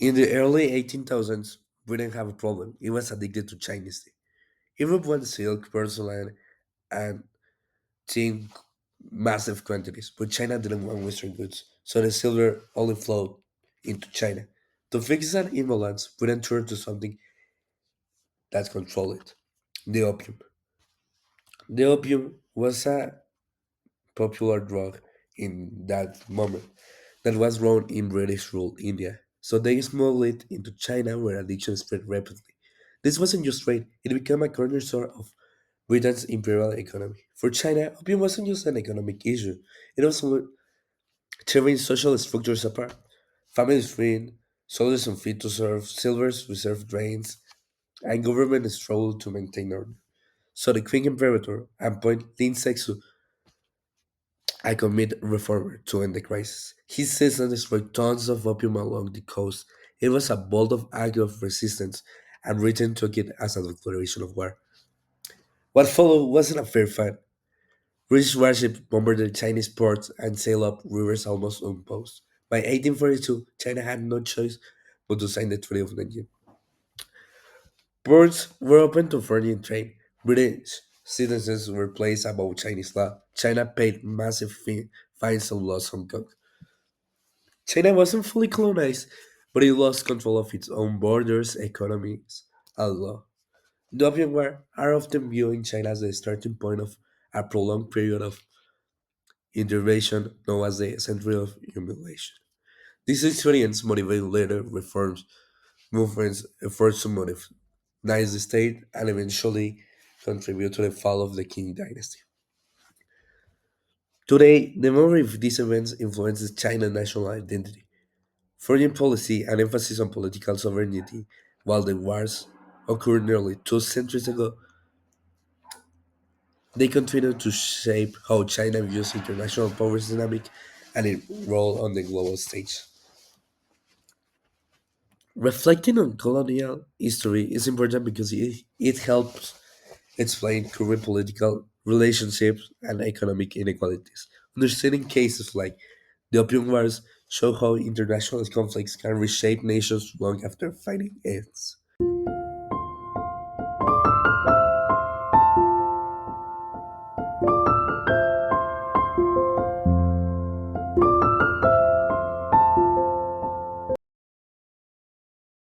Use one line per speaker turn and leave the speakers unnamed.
In the early 18,000s, we didn't have a problem. It was addicted to Chinese tea. Europe wanted silk, porcelain, and tea in massive quantities, but China didn't want Western goods, so the silver only flowed into China. To fix that imbalance, we then turned to something that controlled it: the opium. The opium was a popular drug in that moment that was grown in British ruled India. So they smuggled it into China where addiction spread rapidly. This wasn't just trade, it became a cornerstone of Britain's imperial economy. For China, opium wasn't just an economic issue, it was tearing social structures apart. Families freed, soldiers unfit to serve, silvers reserved drains, and government struggled to maintain order. So the King Imperator appointed Lin Sexu I commit reformer to end the crisis. He seized and destroyed tons of opium along the coast. It was a bold act of resistance, and Britain took it as a declaration of war. What followed wasn't a fair fight. British warships bombarded Chinese ports and sailed up rivers almost unopposed. By 1842, China had no choice but to sign the Treaty of Nanjing. Ports were open to foreign trade. British citizens were placed above Chinese law. China paid massive fines and lost Hong Kong. China wasn't fully colonized, but it lost control of its own borders, economies, and law. The Opium War are often viewed in China as the starting point of a prolonged period of intervention known as the Century of Humiliation. This experience motivated later reforms movements, efforts to modernize the state, and eventually contribute to the fall of the Qing dynasty. Today, the memory of these events influences China's national identity. Foreign policy and emphasis on political sovereignty, while the wars occurred nearly 2 centuries ago, they continue to shape how China views international power dynamic and its role on the global stage. Reflecting on colonial history is important because it helps explain current political relationships and economic inequalities. Understanding cases like the Opium Wars show how international conflicts can reshape nations long after fighting ends.